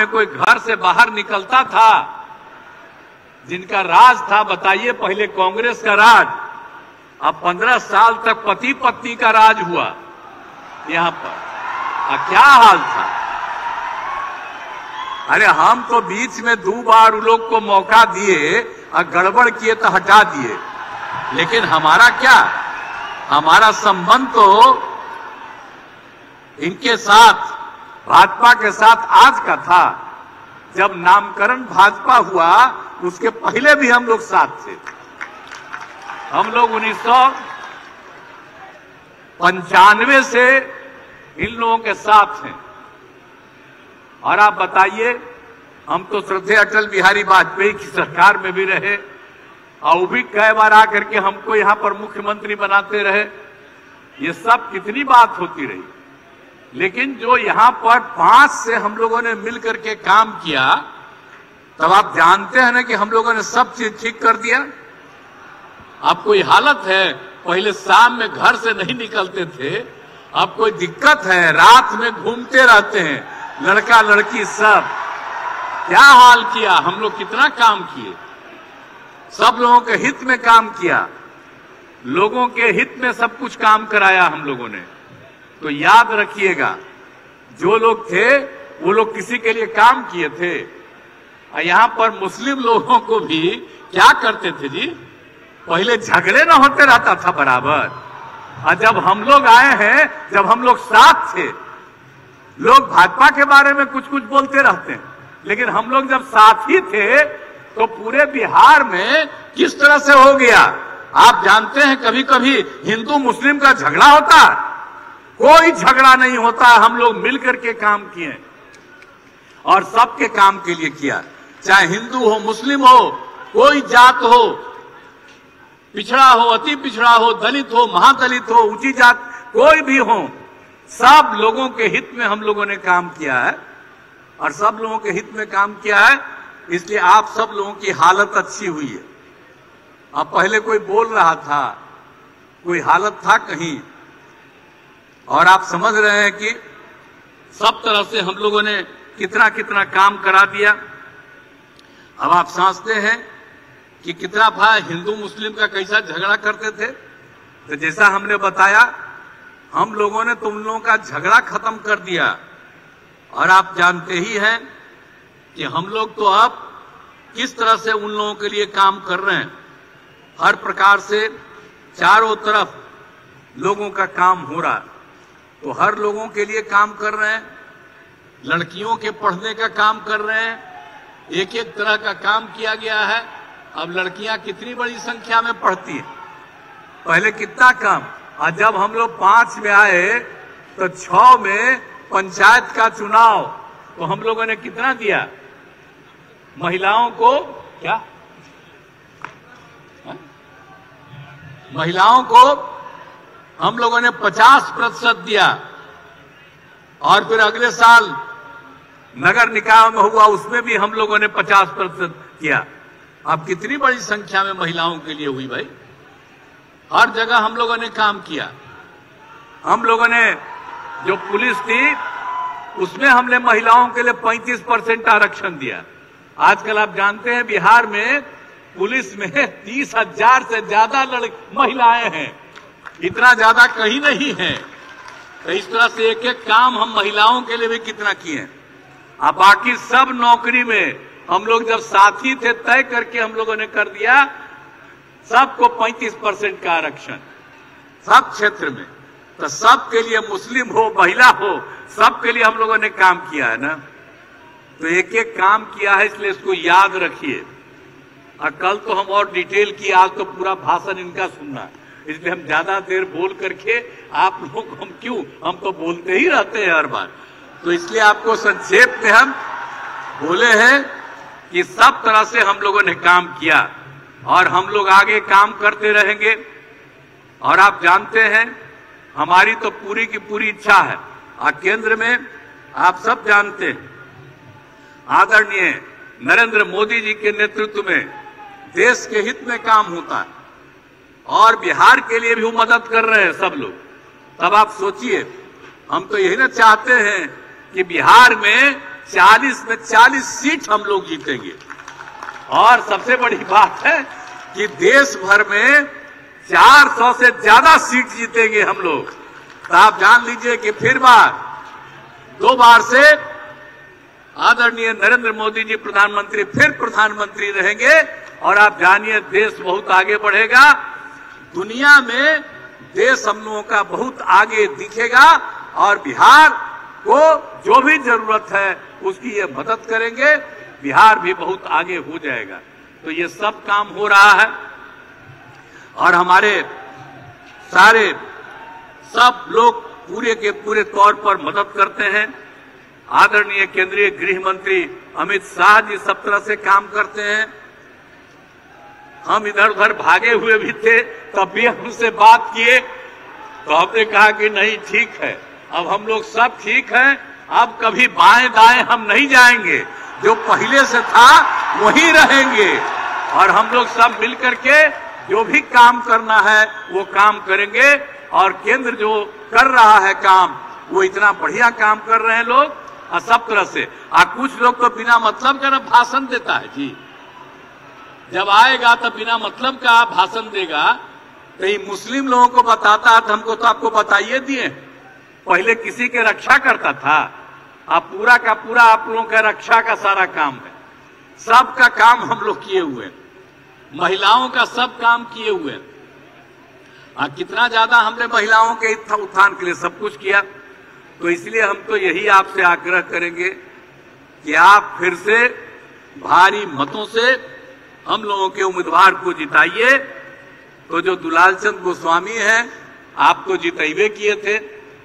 में कोई घर से बाहर निकलता था, जिनका राज था, बताइए, पहले कांग्रेस का राज, अब 15 साल तक पति पत्नी का राज हुआ यहां पर। क्या हाल था? अरे हम तो बीच में 2 बार उन लोग को मौका दिए और गड़बड़ किए तो हटा दिए, लेकिन हमारा क्या, हमारा संबंध तो इनके साथ, भाजपा के साथ आज का था। जब नामकरण भाजपा हुआ उसके पहले भी हम लोग साथ थे। हम लोग 1995 से इन लोगों के साथ हैं। और आप बताइए, हम तो श्रद्धेय अटल बिहारी वाजपेयी की सरकार में भी रहे और वो भी कई बार आकर के हमको यहां पर मुख्यमंत्री बनाते रहे। ये सब कितनी बात होती रही, लेकिन जो यहां पर 5 से हम लोगों ने मिलकर के काम किया, तब आप जानते हैं ना कि हम लोगों ने सब चीज ठीक कर दिया। अब कोई हालत है, पहले शाम में घर से नहीं निकलते थे, अब कोई दिक्कत है, रात में घूमते रहते हैं, लड़का लड़की सब। क्या हाल किया, हम लोग कितना काम किए, सब लोगों के हित में काम किया, लोगों के हित में सब कुछ काम कराया हम लोगों ने। तो याद रखिएगा, जो लोग थे वो लोग किसी के लिए काम किए थे। और यहां पर मुस्लिम लोगों को भी क्या करते थे जी, पहले झगड़े ना होते रहता था बराबर। और जब हम लोग आए हैं, जब हम लोग साथ थे, लोग भाजपा के बारे में कुछ कुछ बोलते रहते हैं, लेकिन हम लोग जब साथ ही थे तो पूरे बिहार में किस तरह से हो गया। आप जानते हैं, कभी कभी हिंदू मुस्लिम का झगड़ा होता, कोई झगड़ा नहीं होता। हम लोग मिलकर के काम किए और सबके काम के लिए किया, चाहे हिंदू हो, मुस्लिम हो, कोई जात हो, पिछड़ा हो, अति पिछड़ा हो, दलित हो, महादलित हो, ऊंची जात, कोई भी हो, सब लोगों के हित में हम लोगों ने काम किया है। और सब लोगों के हित में काम किया है, इसलिए आप सब लोगों की हालत अच्छी हुई है। अब पहले कोई बोल रहा था, कोई हालत था कहीं, और आप समझ रहे हैं कि सब तरह से हम लोगों ने कितना कितना काम करा दिया। अब आप समझते हैं कि कितना भाई हिंदू मुस्लिम का कैसा झगड़ा करते थे। तो जैसा हमने बताया, हम लोगों ने तुम लोगों का झगड़ा खत्म कर दिया। और आप जानते ही हैं कि हम लोग तो अब किस तरह से उन लोगों के लिए काम कर रहे हैं। हर प्रकार से चारों तरफ लोगों का काम हो रहा है, तो हर लोगों के लिए काम कर रहे हैं। लड़कियों के पढ़ने का काम कर रहे हैं, एक एक तरह का काम किया गया है। अब लड़कियां कितनी बड़ी संख्या में पढ़ती हैं, पहले कितना कम। और जब हम लोग 5 में आए तो 6 में पंचायत का चुनाव, तो हम लोगों ने कितना दिया महिलाओं को, क्या महिलाओं को हम लोगों ने 50% दिया। और फिर अगले साल नगर निकाय में हुआ, उसमें भी हम लोगों ने 50% किया। अब कितनी बड़ी संख्या में महिलाओं के लिए हुई भाई। हर जगह हम लोगों ने काम किया। हम लोगों ने जो पुलिस थी उसमें हमने महिलाओं के लिए 35% आरक्षण दिया। आजकल आप जानते हैं बिहार में पुलिस में 30,000 से ज्यादा महिलाएं हैं, इतना ज्यादा कहीं नहीं है। तो इस तरह से एक एक काम हम महिलाओं के लिए भी कितना किए। अब बाकी सब नौकरी में हम लोग जब साथी थे, तय करके हम लोगों ने कर दिया सबको 35% का आरक्षण सब क्षेत्र में। तो सबके लिए, मुस्लिम हो, महिला हो, सबके लिए हम लोगों ने काम किया है ना। तो एक एक काम किया है, इसलिए इसको याद रखिए। और कल तो हम और डिटेल की, आज तो पूरा भाषण इनका सुनना है, इसलिए हम ज्यादा देर बोल करके आप लोग, हम तो बोलते ही रहते हैं हर बार, तो इसलिए आपको संक्षेप में हम बोले हैं कि सब तरह से हम लोगों ने काम किया और हम लोग आगे काम करते रहेंगे। और आप जानते हैं हमारी तो पूरी की पूरी इच्छा है। और केंद्र में आप सब जानते हैं आदरणीय नरेंद्र मोदी जी के नेतृत्व में देश के हित में काम होता है और बिहार के लिए भी वो मदद कर रहे हैं सब लोग। तब आप सोचिए, हम तो यही ना चाहते हैं कि बिहार में 40 में 40 सीट हम लोग जीतेंगे। और सबसे बड़ी बात है कि देश भर में 400 से ज्यादा सीट जीतेंगे हम लोग। तो आप जान लीजिए कि फिर 2 बार से आदरणीय नरेंद्र मोदी जी प्रधानमंत्री फिर प्रधानमंत्री रहेंगे। और आप जानिए देश बहुत आगे बढ़ेगा, दुनिया में देश हम लोगों का बहुत आगे दिखेगा और बिहार को जो भी जरूरत है उसकी ये मदद करेंगे, बिहार भी बहुत आगे हो जाएगा। तो ये सब काम हो रहा है और हमारे सारे सब लोग पूरे के पूरे तौर पर मदद करते हैं। आदरणीय केंद्रीय गृह मंत्री अमित शाह जी सब तरह से काम करते हैं। हम इधर उधर भागे हुए भी थे, तब भी हमसे बात किए तो हमने कहा कि नहीं ठीक है, अब हम लोग सब ठीक हैं, अब कभी बाएं दाएं हम नहीं जाएंगे, जो पहले से था वही रहेंगे और हम लोग सब मिलकर के जो भी काम करना है वो काम करेंगे। और केंद्र जो कर रहा है काम, वो इतना बढ़िया काम कर रहे हैं लोग और सब तरह से। कुछ लोग तो बिना मतलब का भाषण देता है जी, जब आएगा तो बिना मतलब का भाषण देगा। तो ये मुस्लिम लोगों को बताता है तो हमको तो आपको बताइए दिए, पहले किसी के रक्षा करता था, अब पूरा का पूरा आप लोगों का रक्षा का सारा काम है। सबका काम हम लोग किए हुए हैं, महिलाओं का सब काम किए हुए हैं। कितना ज्यादा हमने महिलाओं के उत्थान के लिए सब कुछ किया। तो इसलिए हम तो यही आपसे आग्रह करेंगे कि आप फिर से भारी मतों से हम लोगों के उम्मीदवार को जिताइए। तो जो दुलालचंद गोस्वामी हैं, आप तो जितैबे किए थे,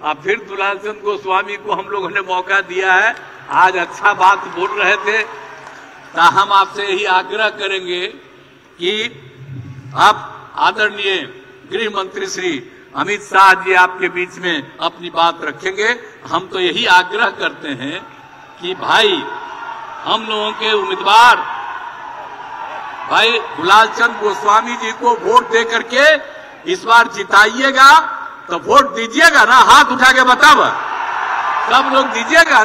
अब फिर दुलालचंद गोस्वामी को हम लोगों ने मौका दिया है, आज अच्छा बात बोल रहे थे। तो हम आपसे यही आग्रह करेंगे कि आप आदरणीय गृह मंत्री श्री अमित शाह जी आपके बीच में अपनी बात रखेंगे। हम तो यही आग्रह करते हैं कि भाई हम लोगों के उम्मीदवार भाई दुलालचंद गोस्वामी जी को वोट दे करके इस बार जिताइएगा। तो वोट दीजिएगा ना, हाथ उठा के बताओ, सब लोग दीजिएगा।